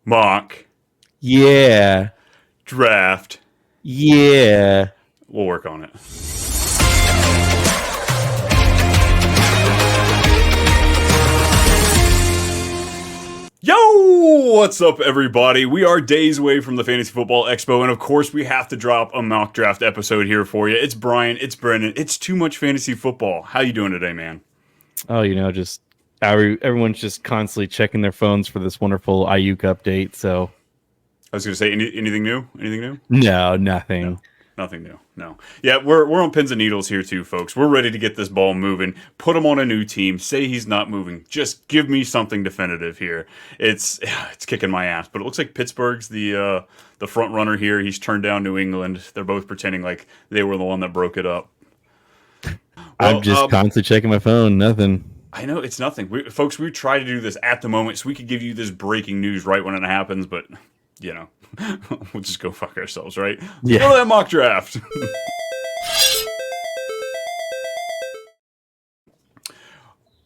Mock Yeah. draft. Yeah. We'll work on it. Yo, what's up, everybody? We are days away from the Fantasy Football Expo, and of course, we have to drop a mock draft episode here for you. It's Brian, it's Brandon, it's too much fantasy football. How you doing today, man? Oh, just everyone's just constantly checking their phones for this wonderful Aiyuk update. So I was going to say anything new? Anything new? no, nothing. No. Nothing new. No. Yeah, we're on pins and needles here too, folks. We're ready to get this ball moving. Put him on a new team. Say he's not moving. Just give me something definitive here. It's kicking my ass, but it looks like Pittsburgh's the front runner here. He's turned down New England. They're both pretending like they were the one that broke it up. I'm just constantly checking my phone. Nothing. I know it's nothing, folks. We try to do this at the moment so we could give you this breaking news right when it happens, but you know. We'll just go fuck ourselves, right? Yeah. Go to that mock draft.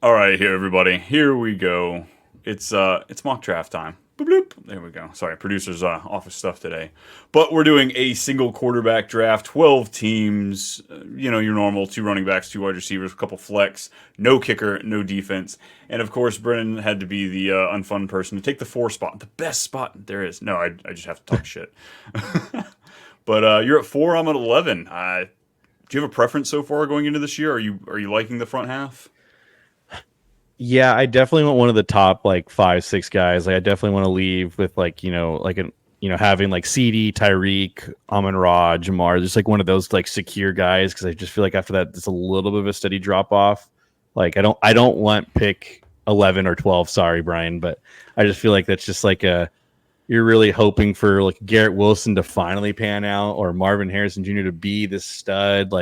All right, here, everybody. Here we go. It's mock draft time. Boop, bloop. There we go. Sorry, producer's office stuff today. But we're doing a single quarterback draft, 12 teams. Your normal 2 running backs, 2 wide receivers, a couple flex, no kicker, no defense. And of course, Brennan had to be the unfun person to take the 4 spot, the best spot there is. No, I just have to talk shit. But you're at 4, I'm at 11. Do you have a preference so far going into this year? Are you liking the front half? Yeah, I definitely want one of the top 5, 6 guys. I definitely want to leave with having CeeDee, Tyreek, Rhamondre, Jamarr, just one of those secure guys, because I just feel like after that it's a little bit of a steady drop off. I don't want pick 11 or 12. Sorry, Brian, but I just feel like that's just you're really hoping for Garrett Wilson to finally pan out, or Marvin Harrison Jr. to be this stud.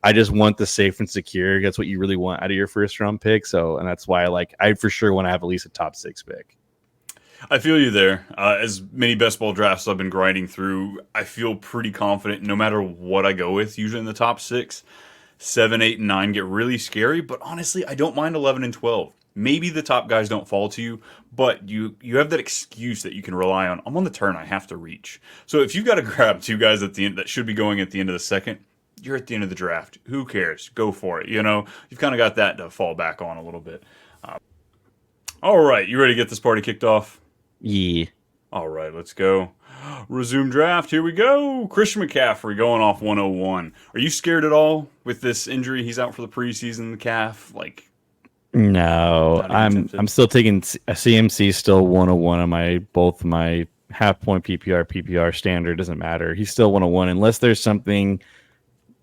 I just want the safe and secure. That's what you really want out of your first round pick. So, and that's why I for sure want to have at least a top 6 pick. I feel you there. As many best ball drafts I've been grinding through, I feel pretty confident no matter what I go with. Usually in the top 6, 7, 8, and 9 get really scary. But honestly, I don't mind 11 and 12. Maybe the top guys don't fall to you, but you have that excuse that you can rely on. I'm on the turn. I have to reach. So if you've got to grab 2 guys at the end that should be going at the end of the second, you're at the end of the draft. Who cares? Go for it. You've kind of got that to fall back on a little bit. All right. You ready to get this party kicked off? Yeah. All right. Let's go. Resume draft. Here we go. Christian McCaffrey going off 101. Are you scared at all with this injury? He's out for the preseason, the calf. No, I'm still taking a CMC still 101 on both my half point PPR standard. Doesn't matter. He's still 101 unless there's something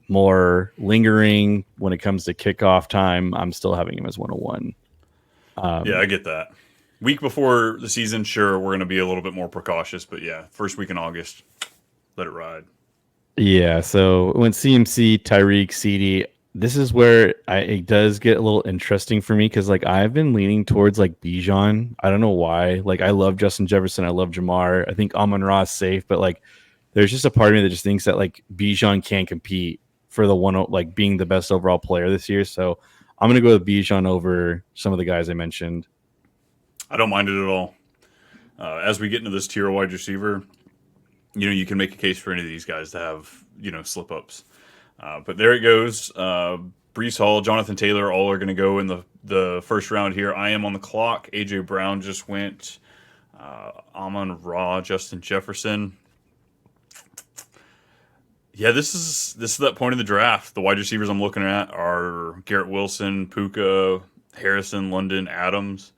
more lingering when it comes to kickoff time. I'm still having him as 101. Yeah, I get that. Week before the season, sure, we're going to be a little bit more precautious, but yeah, first week in August, let it ride. Yeah, so when CMC, Tyreek, CeeDee, this is where it does get a little interesting for me, because I've been leaning towards Bijan. I don't know why. I love Justin Jefferson. I love Jamar. I think Amon-Ra is safe, but there's just a part of me that just thinks that Bijan can't compete for the one, being the best overall player this year. So I'm going to go with Bijan over some of the guys I mentioned. I don't mind it at all. As we get into this tier of wide receiver, you can make a case for any of these guys to have, slip-ups. But there it goes. Breece Hall, Jonathan Taylor, all are going to go in the first round here. I am on the clock. A.J. Brown just went. Amon-Ra, Justin Jefferson. Yeah, this is that point in the draft. The wide receivers I'm looking at are Garrett Wilson, Puka, Harrison, London, Adams.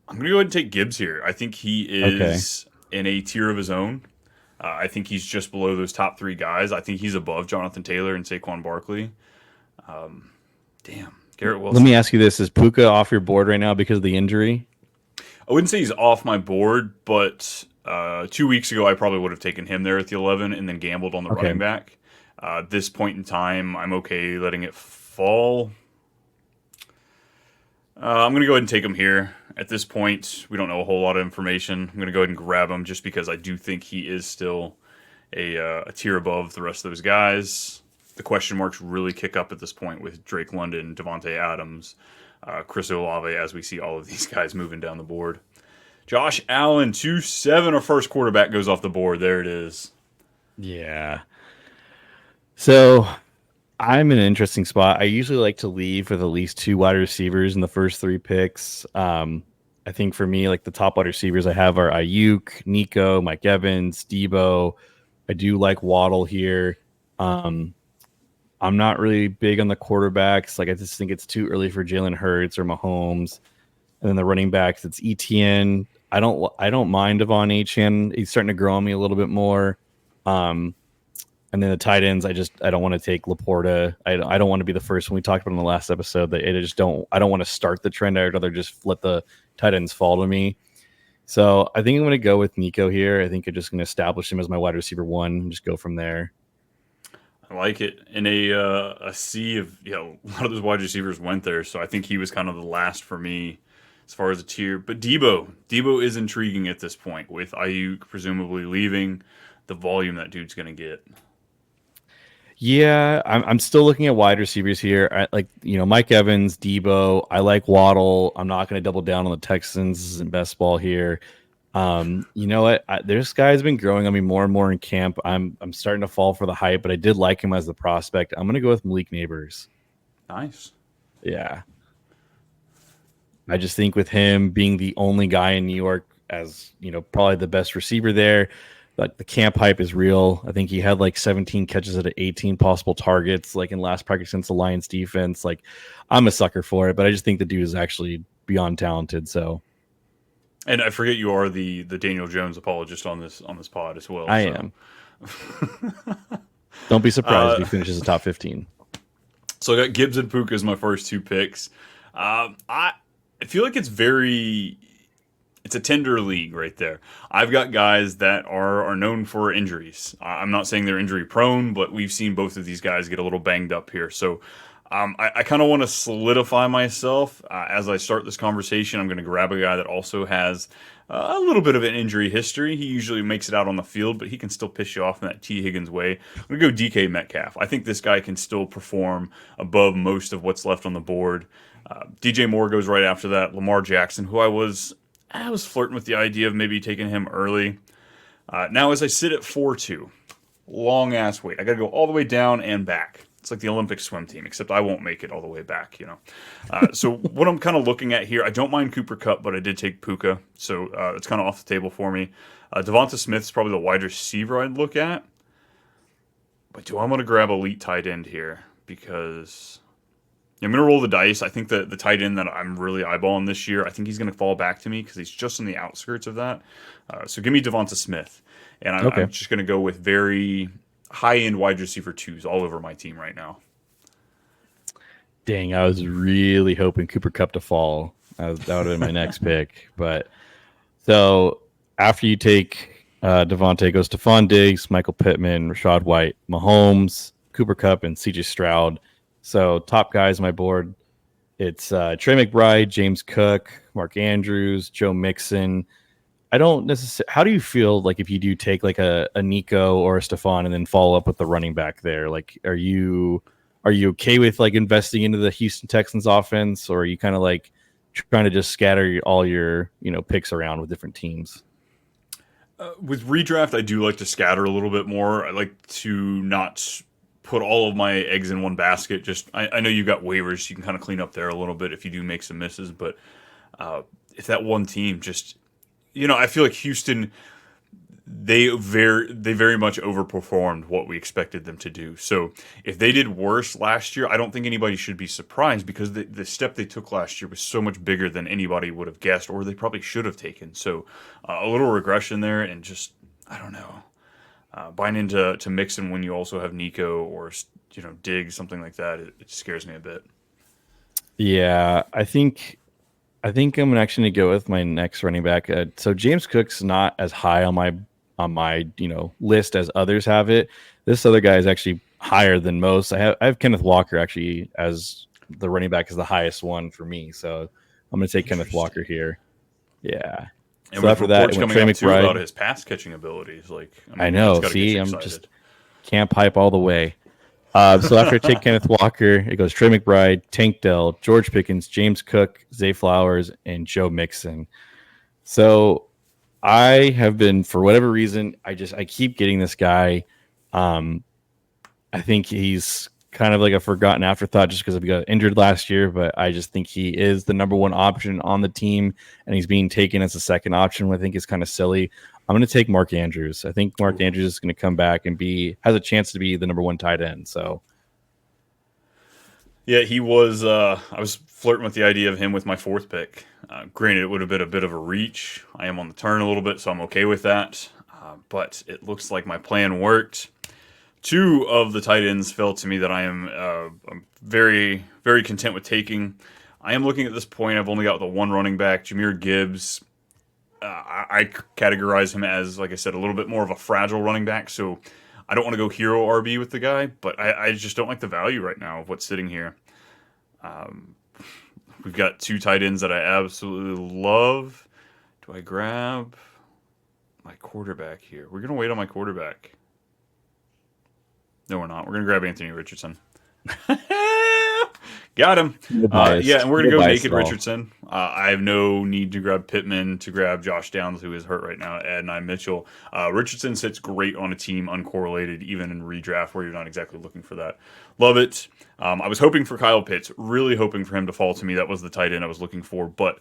I'm going to go ahead and take Gibbs here. I think he is in a tier of his own. I think he's just below those top 3 guys. I think he's above Jonathan Taylor and Saquon Barkley. Garrett Wilson. Let me ask you this. Is Puka off your board right now because of the injury? I wouldn't say he's off my board, but 2 weeks ago I probably would have taken him there at the 11 and then gambled on the running back. At this point in time, I'm okay letting it fall. I'm going to go ahead and take him here. At this point, we don't know a whole lot of information. I'm going to go ahead and grab him just because I do think he is still a tier above the rest of those guys. The question marks really kick up at this point with Drake London, Devontae Adams, Chris Olave, as we see all of these guys moving down the board. Josh Allen, 2-7. Our first quarterback goes off the board. There it is. Yeah. So I'm in an interesting spot. I usually like to leave with at least 2 wide receivers in the first 3 picks. I think for me, like the top wide receivers I have are Aiyuk, Nico, Mike Evans, Debo. I do like Waddle here. I'm not really big on the quarterbacks. Like I just think it's too early for Jalen Hurts or Mahomes. And then the running backs, it's ETN. I don't mind Devon Achane. He's starting to grow on me a little bit more. And then the tight ends, I don't want to take Laporta. I don't want to be the first one. We talked about in the last episode that I don't want to start the trend. I'd rather just let the tight ends fall to me. So I think I'm going to go with Nico here. I think I'm just going to establish him as my wide receiver 1 and just go from there. I like it. In a sea of, a lot of those wide receivers went there, so I think he was kind of the last for me as far as a tier. But Debo is intriguing at this point with Aiyuk presumably leaving, the volume that dude's going to get. Yeah, I'm still looking at wide receivers here. Mike Evans, Debo. I like Waddle. I'm not going to double down on the Texans. This isn't best ball here. You know what? This guy's been growing on me more and more in camp. I'm starting to fall for the hype, but I did like him as the prospect. I'm going to go with Malik Neighbors. Nice. Yeah. I just think with him being the only guy in New York as, probably the best receiver there, like the camp hype is real. I think he had like 17 catches at 18 possible targets, like in last practice against the Lions defense. Like I'm a sucker for it, but I just think the dude is actually beyond talented. So, and I forget you are the Daniel Jones apologist on this pod as well. I am. Don't be surprised if he finishes the top 15. So I got Gibbs and Puka as my first 2 picks. I feel like it's a tender league right there. I've got guys that are known for injuries. I'm not saying they're injury prone, but we've seen both of these guys get a little banged up here. So I kind of want to solidify myself as I start this conversation. I'm going to grab a guy that also has a little bit of an injury history. He usually makes it out on the field, but he can still piss you off in that T. Higgins way. I'm going to go DK Metcalf. I think this guy can still perform above most of what's left on the board. DJ Moore goes right after that. Lamar Jackson, who I was flirting with the idea of maybe taking him early. Now, as I sit at 4-2, long ass wait. I got to go all the way down and back. It's like the Olympic swim team, except I won't make it all the way back, So what I'm kind of looking at here, I don't mind Cooper Kupp, but I did take Puka, so it's kind of off the table for me. Devonta Smith's probably the wide receiver I'd look at. But do I want to grab elite tight end here? Because I'm going to roll the dice. I think the tight end that I'm really eyeballing this year, I think he's going to fall back to me because he's just on the outskirts of that. So give me Devonta Smith. And I'm just going to go with very high-end wide receiver 2s all over my team right now. Dang, I was really hoping Cooper Kupp to fall. That would have been my next pick. But so after you take Devontae, goes Stephon Diggs, Michael Pittman, Rashad White, Mahomes, Cooper Kupp, and CJ Stroud. So top guys on my board, it's Trey McBride, James Cook, Mark Andrews, Joe Mixon. I don't necessarily. How do you feel like if you do take like a Nico or a Stephon and then follow up with the running back there? Like, are you okay with like investing into the Houston Texans offense, or are you kind of like trying to just scatter all your picks around with different teams? With redraft, I do like to scatter a little bit more. I like to not put all of my eggs in one basket. Just I know you got waivers, you can kind of clean up there a little bit if you do make some misses. But if that one team just, I feel like Houston, they very much overperformed what we expected them to do. So if they did worse last year, I don't think anybody should be surprised because the step they took last year was so much bigger than anybody would have guessed, or they probably should have taken. So a little regression there, and just I don't know. Buying into Mixon when you also have Nico or Diggs, something like that, it scares me a bit. Yeah, I think I'm actually going to go with my next running back. So James Cook's not as high on my list as others have it. This other guy is actually higher than most. I have Kenneth Walker actually as the running back is the highest one for me. So I'm going to take Kenneth Walker here. Yeah. And so after that, coming up too about his pass catching abilities, I know. See, I'm just camp hype all the way. So after I take Kenneth Walker, it goes Trey McBride, Tank Dell, George Pickens, James Cook, Zay Flowers, and Joe Mixon. So I have been, for whatever reason, I keep getting this guy. Um, I think he's kind of like a forgotten afterthought just because he got injured last year, but I just think he is the number one option on the team, and he's being taken as a second option, which I think is kind of silly. I'm going to take Mark Andrews. I think Mark Andrews is going to come back and has a chance to be the number one tight end. So Yeah, he was. I was flirting with the idea of him with my fourth pick. Granted, it would have been a bit of a reach. I am on the turn a little bit, so I'm okay with that. But it looks like my plan worked. Two of the tight ends fell to me that I'm very, very content with taking. I am looking at this point. I've only got the one running back, Jameer Gibbs. I categorize him as, like I said, a little bit more of a fragile running back. So I don't want to go hero RB with the guy, but I just don't like the value right now of what's sitting here. We've got two tight ends that I absolutely love. Do I grab my quarterback here? We're going to wait on my quarterback. No, we're not. We're going to grab Anthony Richardson. Got him. Yeah, and we're going to go naked Richardson. I have no need to grab Pittman, to grab Josh Downs, who is hurt right now, add Nye Mitchell. Richardson sits great on a team uncorrelated, even in redraft where you're not exactly looking for that. Love it. I was hoping for Kyle Pitts, really hoping for him to fall to me. That was the tight end I was looking for. But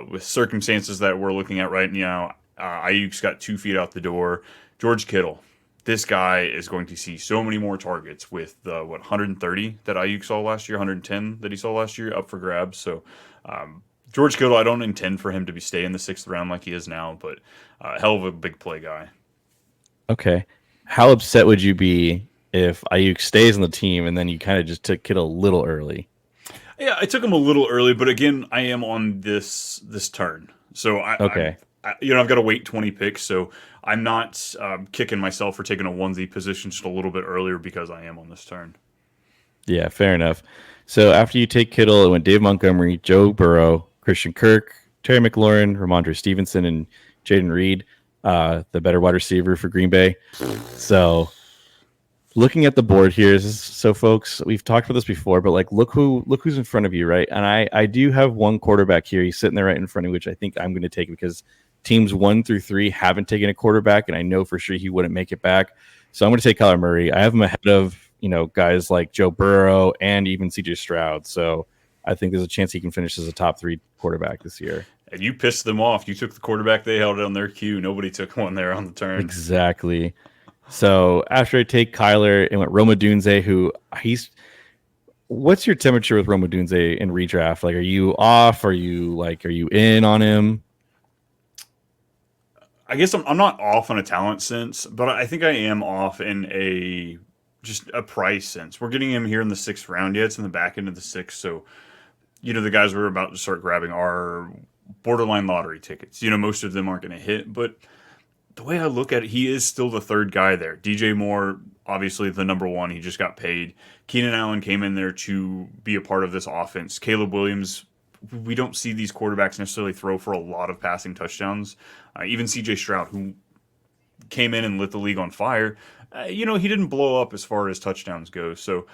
with circumstances that we're looking at right now, Aiyuk's got 2 feet out the door. George Kittle. This guy is going to see so many more targets with the 130 that Aiyuk saw last year, 110 that he saw last year, up for grabs. So George Kittle, I don't intend for him to be stay in the 6th round like he is now, but hell of a big play guy. Okay, how upset would you be if Aiyuk stays on the team and then you kind of just took Kittle a little early? Yeah, I took him a little early, but again, I am on this turn, so Okay. I've got to wait 20 picks, so I'm not kicking myself for taking a onesie position just a little bit earlier because I am on this turn. Yeah, fair enough. So after you take Kittle, it went Dave Montgomery, Joe Burrow, Christian Kirk, Terry McLaurin, Rhamondre Stevenson, and Jaden Reed, the better wide receiver for Green Bay. So looking at the board here, so folks, we've talked about this before, but like look who's in front of you, right? And I do have one quarterback here. He's sitting there right in front of me, which I think I'm going to take because teams 1 through 3 haven't taken a quarterback, and I know for sure he wouldn't make it back. So I'm going to take Kyler Murray. I have him ahead of guys like Joe Burrow and even CJ Stroud. So I think there's a chance he can finish as a top 3 quarterback this year. And you pissed them off. You took the quarterback they held on their queue. Nobody took one there on the turn. Exactly. So after I take Kyler, it went Roma Dunze, who what's your temperature with Roma Dunze in redraft? Like, are you off? Are you in on him? I guess I'm not off in a talent sense, but I think I am off in just a price sense. We're getting him here in the 6th round. Yeah, it's in the back end of the 6th. So, the guys we're about to start grabbing are borderline lottery tickets. Most of them aren't going to hit, but the way I look at it, he is still the 3rd guy there. DJ Moore, obviously the number 1. He just got paid. Keenan Allen came in there to be a part of this offense. Caleb Williams, we don't see these quarterbacks necessarily throw for a lot of passing touchdowns. Even CJ Stroud, who came in and lit the league on fire, he didn't blow up as far as touchdowns go. So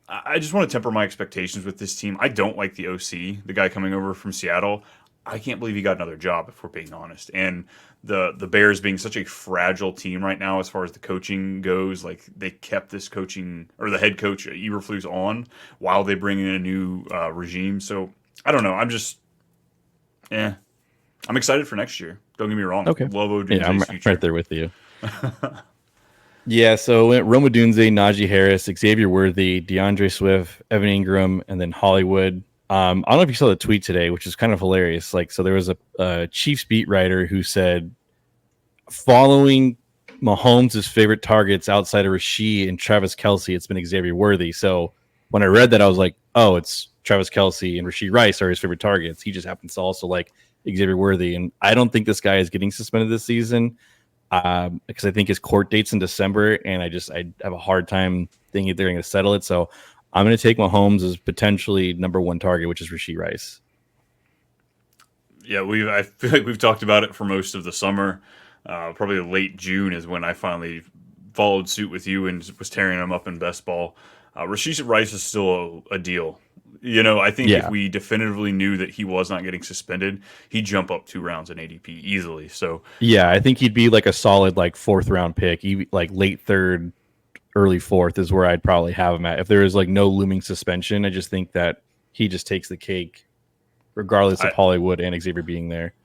I just want to temper my expectations with this team. I don't like the OC, the guy coming over from Seattle. I can't believe he got another job, if we're being honest. And the Bears being such a fragile team right now as far as the coaching goes, like they kept this coaching, or the head coach, Eberflus, on while they bring in a new regime. So I don't know. I'm excited for next year. Don't get me wrong. Okay. Love Odunze's I'm future. right there with you. Yeah, so it went Roma Dunze, Najee Harris, Xavier Worthy, DeAndre Swift, Evan Ingram, and then Hollywood. I don't know if you saw the tweet today, which is kind of hilarious. So there was a Chiefs beat writer who said, following Mahomes' favorite targets outside of Rasheed and Travis Kelce, it's been Xavier Worthy. So when I read that, I was like, oh, it's Travis Kelce and Rasheed Rice are his favorite targets. He just happens to also like Xavier Worthy. And I don't think this guy is getting suspended this season because I think his court date's in December, and I have a hard time thinking they're going to settle it. So I'm going to take Mahomes as potentially number 1 target, which is Rasheed Rice. Yeah, I feel like we've talked about it for most of the summer. Probably late June is when I finally followed suit with you and was tearing them up in best ball. Rashid Rice is still a deal. You know, I think if Yeah. we definitively knew that he was not getting suspended, he'd jump up 2 rounds in ADP easily. So, Yeah, I think he'd be like a solid like fourth round pick. Like late third, early fourth is where I'd probably have him at. If there is like no looming suspension, I just think that he just takes the cake, regardless of I, Hollywood and Xavier being there.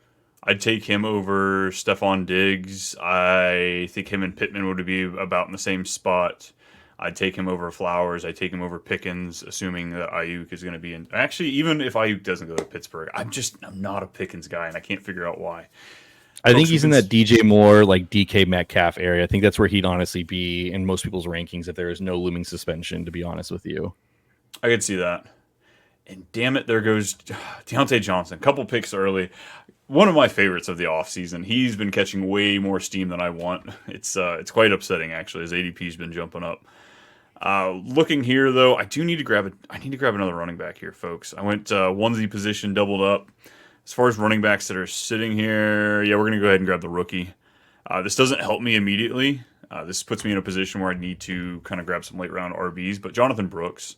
I'd take him over Stephon Diggs. I think him and Pittman would be about in the same spot. I'd take him over Flowers. I'd take him over Pickens, assuming that Aiyuk is going to be in. Actually, even if Aiyuk doesn't go to Pittsburgh, I'm not a Pickens guy, and I can't figure out why. I think Folks, he's in that DJ Moore, like DK Metcalf area. I think that's where he'd honestly be in most people's rankings if there is no looming suspension, to be honest with you. I could see that. And damn it, there goes Deontay Johnson. Couple picks early. One of my favorites of the offseason. He's been catching way more steam than I want. It's quite upsetting actually. His ADP's been jumping up. Looking here though, I need to grab another running back here, folks. I went onesie position, doubled up. As far as running backs that are sitting here, yeah, we're gonna go ahead and grab the rookie. This doesn't help me immediately. This puts me in a position where I need to kind of grab some late round RBs. But Jonathan Brooks,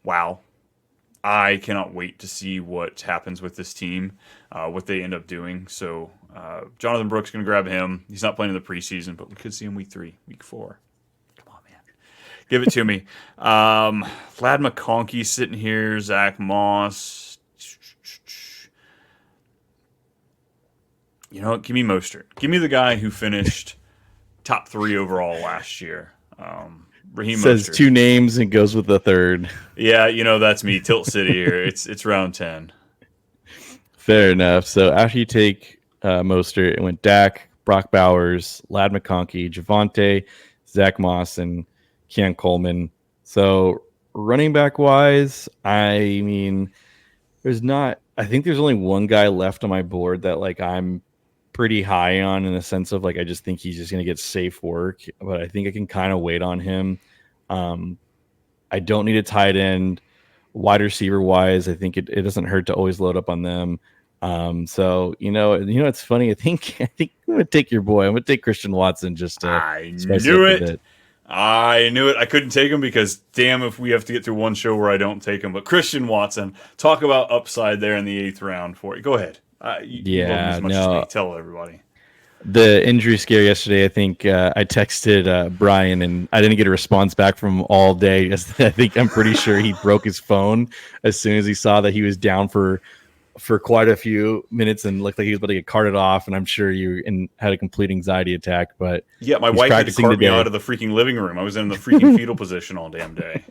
wow, I cannot wait to see what happens with this team, what they end up doing. So Jonathan Brooks going to grab him. He's not playing in the preseason, but we could see him week 3, week 4. Come on, man. Give it to me. Vlad McConkey sitting here. Zach Moss. You know what? Give me Mostert. Give me the guy who finished top 3 overall last year. Raheem Says Mostert. 2 names and goes with the third. Yeah, you know, that's me. Tilt City here. It's round 10. Fair enough. So after you take Mostert, it went Dak, Brock Bowers, Lad McConkey, Javonte, Zach Moss, and Keon Coleman. So running back wise, I mean, I think there's only one guy left on my board that like I'm pretty high on in the sense of like I just think he's just going to get safe work, but I think I can kind of wait on him. I don't need a tight end. Wide receiver wise, I think it doesn't hurt to always load up on them. So it's funny. I think I'm gonna take your boy. I'm gonna take Christian Watson just to I spice knew up a it. bit. I knew it. I couldn't take him because damn if we have to get through one show where I don't take him. But Christian Watson, talk about upside there in the 8th round for you. Go ahead. You love him as much as me. Tell everybody. The injury scare yesterday, I think I texted Brian and I didn't get a response back from him all day. I'm pretty sure he broke his phone as soon as he saw that he was down for quite a few minutes and looked like he was about to get carted off. And I'm sure you had a complete anxiety attack. But yeah, my wife had to cart me out of the freaking living room. I was in the freaking fetal position all damn day.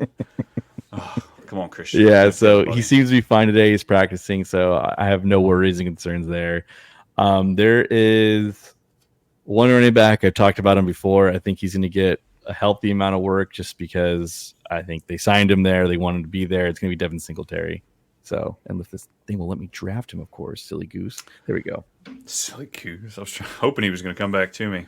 Oh, come on, Christian. Yeah, so he seems to be fine today. He's practicing, so I have no worries and concerns there. There is one running back. I've talked about him before. I think he's going to get a healthy amount of work just because I think they signed him there. They want him to be there. It's going to be Devin Singletary. So, and if this thing will let me draft him, of course, silly goose. There we go. Silly goose. I was hoping he was going to come back to me.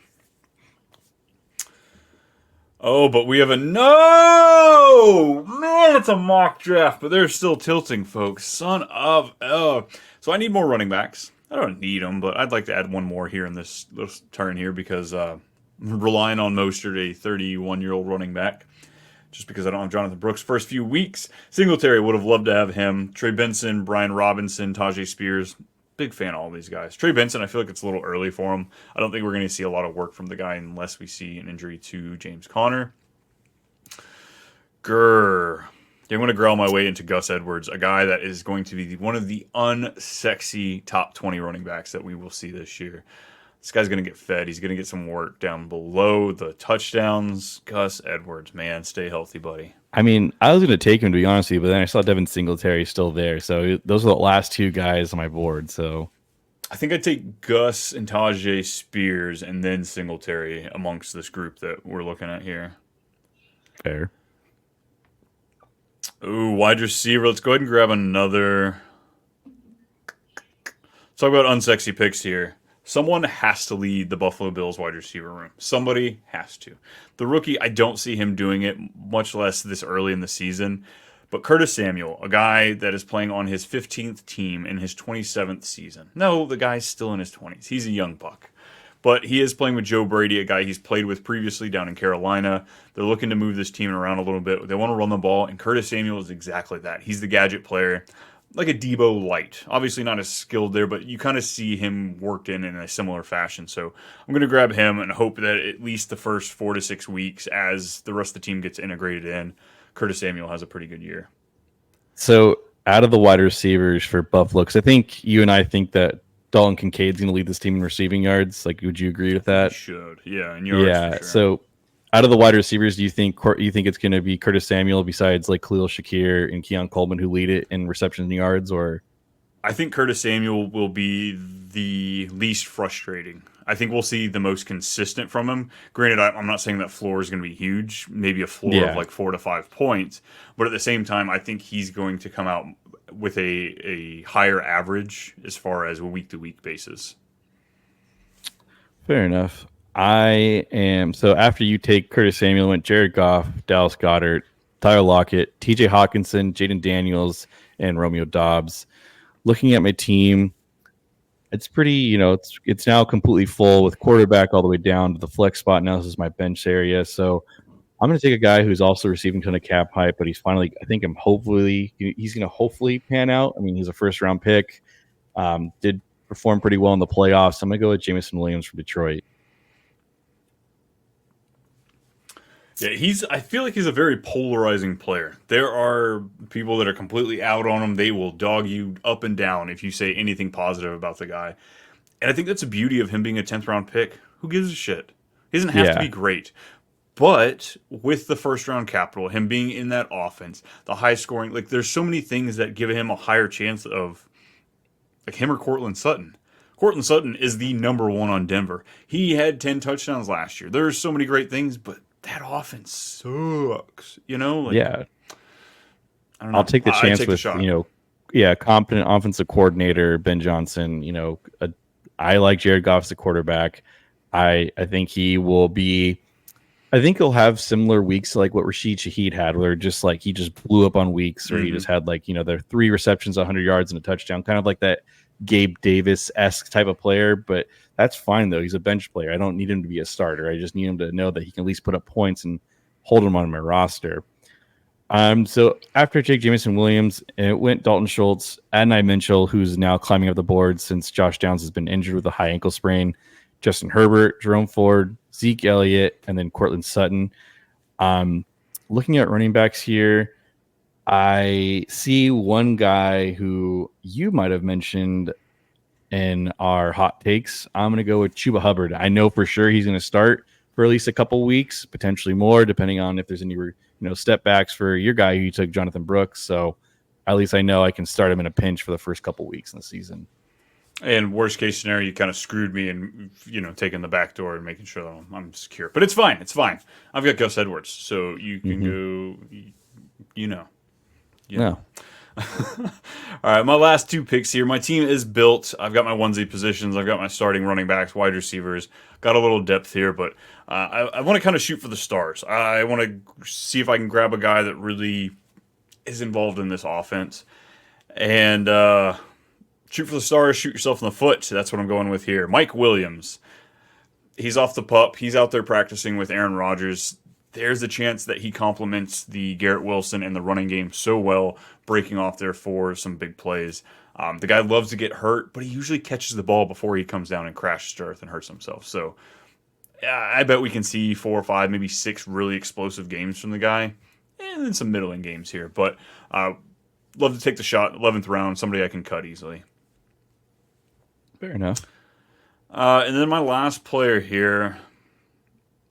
Oh, but we have no! Man, it's a mock draft, but they're still tilting, folks. Son of oh. So I need more running backs. I don't need them, but I'd like to add one more here in this turn here because I'm relying on Mostert, a 31-year-old running back, just because I don't have Jonathan Brooks first few weeks. Singletary would have loved to have him. Trey Benson, Brian Robinson, Tajay Spears. Big fan of all these guys. Trey Benson, I feel like it's a little early for him. I don't think we're going to see a lot of work from the guy unless we see an injury to James Conner. I'm going to growl my way into Gus Edwards, a guy that is going to be one of the unsexy top 20 running backs that we will see this year. This guy's going to get fed. He's going to get some work down below the touchdowns. Gus Edwards, man, stay healthy, buddy. I mean, I was going to take him, to be honest with you, but then I saw Devin Singletary still there. So those are the last 2 guys on my board. So I think I'd take Gus and Tajay Spears and then Singletary amongst this group that we're looking at here. Fair. Ooh, wide receiver. Let's go ahead and grab another. Let's talk about unsexy picks here. Someone has to lead the Buffalo Bills wide receiver room. Somebody has to. The rookie, I don't see him doing it, much less this early in the season. But Curtis Samuel, a guy that is playing on his 15th team in his 27th season. No, the guy's still in his 20s. He's a young buck. But he is playing with Joe Brady, a guy he's played with previously down in Carolina. They're looking to move this team around a little bit. They want to run the ball, and Curtis Samuel is exactly that. He's the gadget player, like a Debo light. Obviously not as skilled there, but you kind of see him worked in a similar fashion. So I'm going to grab him and hope that at least the first 4 to 6 weeks, as the rest of the team gets integrated in, Curtis Samuel has a pretty good year. So out of the wide receivers for Buffalo, because I think you and I think that Dalton Kincaid's going to lead this team in receiving yards. Like, would you agree with that? He should, yeah. And yards, yeah. for sure. So out of the wide receivers, do you think it's going to be Curtis Samuel besides like Khalil Shakir and Keon Coleman who lead it in receptions and yards, or? I think Curtis Samuel will be the least frustrating. I think we'll see the most consistent from him. Granted, I'm not saying that floor is going to be huge, maybe a floor of like 4 to 5 points, but at the same time, I think he's going to come out with a higher average as far as a week-to-week basis. Fair enough. So after you take Curtis Samuel, went Jared Goff, Dallas Goedert, Tyler Lockett, TJ Hawkinson, Jaden Daniels, and Romeo Doubs. Looking at my team, it's pretty, it's now completely full with quarterback all the way down to the flex spot. Now this is my bench area. So I'm going to take a guy who's also receiving a ton of cap hype, but he's finally, I think he's going to hopefully pan out. I mean, he's a first round pick, did perform pretty well in the playoffs. I'm going to go with Jameson Williams from Detroit. Yeah, I feel like he's a very polarizing player. There are people that are completely out on him. They will dog you up and down if you say anything positive about the guy. And I think that's the beauty of him being a 10th round pick. Who gives a shit? He doesn't have to be great. But with the first round capital, him being in that offense, the high scoring, like there's so many things that give him a higher chance of, like him or Cortland Sutton. Cortland Sutton is the number one on Denver. He had 10 touchdowns last year. There's so many great things, but that offense sucks, Yeah. I don't know. I'll take the chance with, competent offensive coordinator, Ben Johnson. I like Jared Goff as a quarterback. I think he'll have similar weeks to like what Rashid Shaheed had, where just like he just blew up on weeks, or he just had like, there 3 receptions, 100 yards and a touchdown, kind of like that Gabe Davis-esque type of player. But that's fine though. He's a bench player. I don't need him to be a starter. I just need him to know that he can at least put up points and hold him on my roster. So after Jake Jameson Williams, it went Dalton Schultz, Adonai Mitchell, who's now climbing up the board since Josh Downs has been injured with a high ankle sprain, Justin Herbert, Jerome Ford, Zeke Elliott, and then Cortland Sutton. Looking at running backs here, I see one guy who you might have mentioned in our hot takes. I'm going to go with Chuba Hubbard. I know for sure he's going to start for at least a couple weeks, potentially more, depending on if there's any step backs for your guy who you took, Jonathan Brooks. So at least I know I can start him in a pinch for the first couple weeks in the season. And worst case scenario, you kind of screwed me and, taking the back door and making sure that I'm secure. But it's fine. It's fine. I've got Gus Edwards, so you can go, No. All right, my last 2 picks here. My team is built. I've got my onesie positions. I've got my starting running backs, wide receivers. Got a little depth here, but I want to kind of shoot for the stars. I want to see if I can grab a guy that really is involved in this offense. And shoot for the stars, shoot yourself in the foot. That's what I'm going with here. Mike Williams. He's off the pup. He's out there practicing with Aaron Rodgers. There's a chance that he complements the Garrett Wilson and the running game so well, breaking off there for some big plays. The guy loves to get hurt, but he usually catches the ball before he comes down and crashes to earth and hurts himself. So I bet we can see 4 or 5, maybe 6 really explosive games from the guy, and then some middling games here. But love to take the shot, 11th round, somebody I can cut easily. Fair enough. And then my last player here,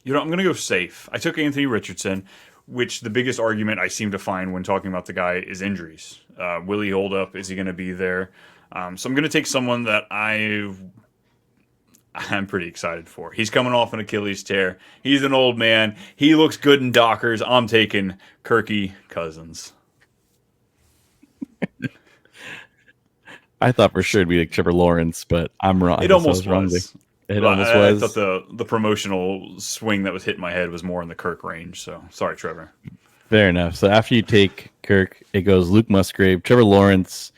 I'm going to go safe. I took Anthony Richardson, which the biggest argument I seem to find when talking about the guy is injuries. Will he hold up? Is he going to be there? So I'm going to take someone that I'm pretty excited for. He's coming off an Achilles tear. He's an old man. He looks good in Dockers. I'm taking Kirky Cousins. I thought for sure it'd be like Trevor Lawrence, but I'm wrong. It almost was. It almost was. was. I thought the promotional swing that was hitting my head was more in the Kirk range. So sorry, Trevor. Fair enough. So after you take Kirk, it goes Luke Musgrave, Trevor Lawrence,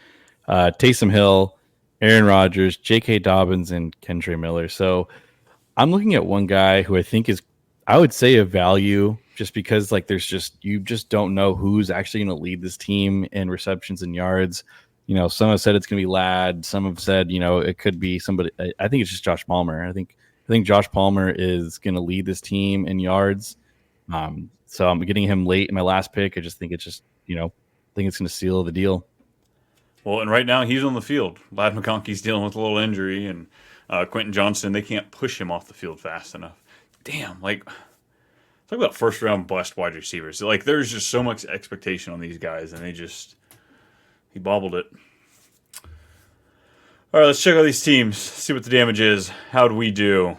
Taysom Hill, Aaron Rodgers, J.K. Dobbins, and Kendra Miller. So I'm looking at one guy who I think is, I would say, a value, just because like you just don't know who's actually going to lead this team in receptions and yards. Some have said it's going to be Ladd. Some have said it could be somebody. I think it's just Josh Palmer. I think Josh Palmer is going to lead this team in yards. So I'm getting him late in my last pick. I just think it's just I think it's going to seal the deal. Well, and right now he's on the field. Ladd McConkey's dealing with a little injury, and Quentin Johnston, they can't push him off the field fast enough. Damn, talk about first round bust wide receivers. Like, there's just so much expectation on these guys, and he bobbled it. All right, let's check out these teams, see what the damage is. How'd we do?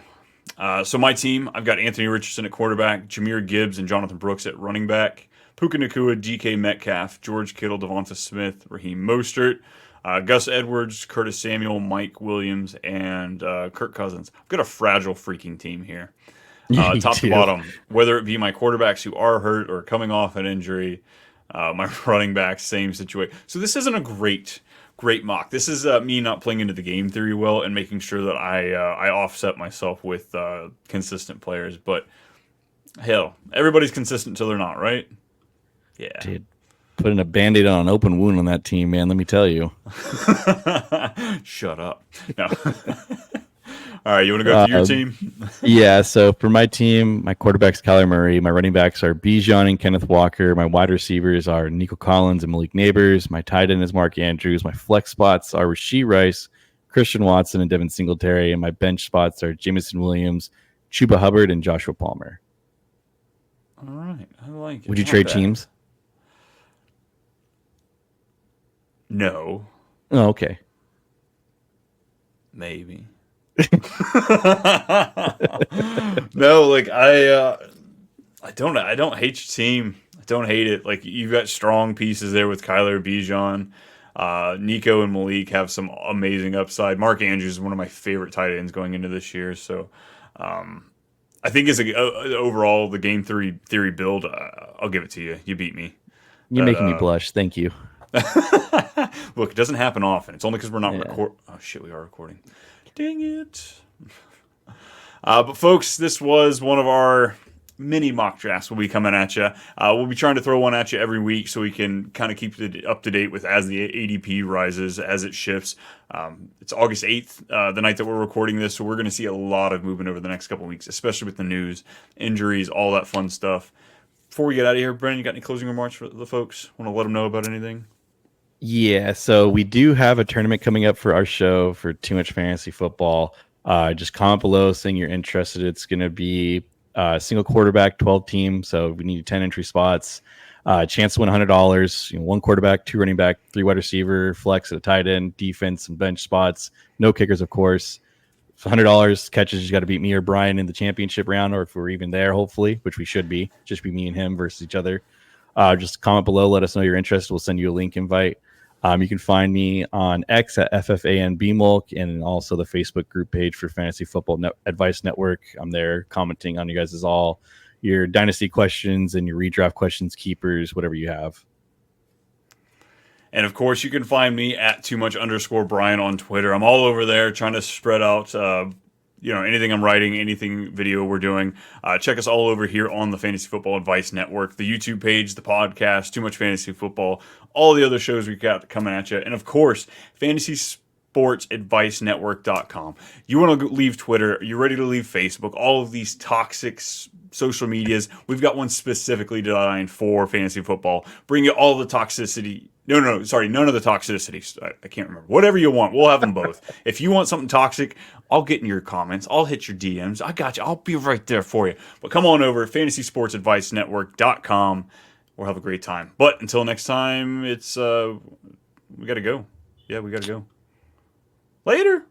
So my team, I've got Anthony Richardson at quarterback, Jahmyr Gibbs and Jonathan Brooks at running back, Puka Nacua, DK Metcalf, George Kittle, Devonta Smith, Raheem Mostert, Gus Edwards, Curtis Samuel, Mike Williams, and Kirk Cousins. I've got a fragile freaking team here. Top to bottom, whether it be my quarterbacks who are hurt or coming off an injury, my running backs, same situation. So this isn't a great mock. This is me not playing into the game theory well and making sure that I offset myself with consistent players. But hell, everybody's consistent until they're not, right? Yeah. Dude, putting a Band-Aid on an open wound on that team, man, let me tell you. Shut up. No. All right, you want to go through your team? Yeah, so for my team, my quarterback's Kyler Murray. My running backs are Bijan and Kenneth Walker. My wide receivers are Nico Collins and Malik Neighbors. My tight end is Mark Andrews. My flex spots are Rashee Rice, Christian Watson, and Devin Singletary. And my bench spots are Jameson Williams, Chuba Hubbard, and Joshua Palmer. All right, I like it. Would you trade teams? No. Oh, okay. Maybe. No, I don't hate your team. I don't hate it. Like, you've got strong pieces there with Kyler, Bijan, Nico, and Malik have some amazing upside. Mark Andrews is one of my favorite tight ends going into this year. So, I think as overall the game theory build, I'll give it to you. You beat me. You're making me blush. Thank you. Look, it doesn't happen often. It's only because we're not recording. Oh shit, we are recording. Dang it. But folks, this was one of our mini mock drafts. We'll be coming at you. We'll be trying to throw one at you every week so we can kind of keep it up to date with as the ADP rises, as it shifts. It's August 8th, the night that we're recording this, so we're going to see a lot of movement over the next couple of weeks, especially with the news, injuries, all that fun stuff. Before we get out of here, Brandon, you got any closing remarks for the folks? Want to let them know about anything? Yeah, so we do have a tournament coming up for our show for Too Much Fantasy Football. Just comment below saying you're interested. It's going to be single quarterback, 12 team. So we need 10 entry spots. Chance to win $100. One quarterback, 2 running back, 3 wide receiver, flex at a tight end, defense, and bench spots. No kickers, of course. $100 catches. You got to beat me or Brian in the championship round, or if we're even there, hopefully, which we should be. Just be me and him versus each other. Just comment below. Let us know you're interested. We'll send you a link invite. You can find me on X at FFANBMulk, and also the Facebook group page for Fantasy Football Advice Network. I'm there commenting on you guys' all your dynasty questions and your redraft questions, keepers, whatever you have. And of course, you can find me at @too_much_Brian on Twitter. I'm all over there trying to spread out anything I'm writing, anything video we're doing. Check us all over here on the Fantasy Football Advice Network, the YouTube page, the podcast, Too Much Fantasy Football, all the other shows we've got coming at you. And of course, FantasySportsAdviceNetwork.com. You want to leave Twitter, you're ready to leave Facebook, all of these toxic social medias. We've got one specifically designed for fantasy football. Bring you all the toxicity. None of the toxicity. I can't remember. Whatever you want, we'll have them both. If you want something toxic, I'll get in your comments. I'll hit your DMs. I got you. I'll be right there for you. But come on over, FantasySportsAdviceNetwork.com. We'll have a great time. But until next time, it's we got to go. Yeah, we got to go. Later.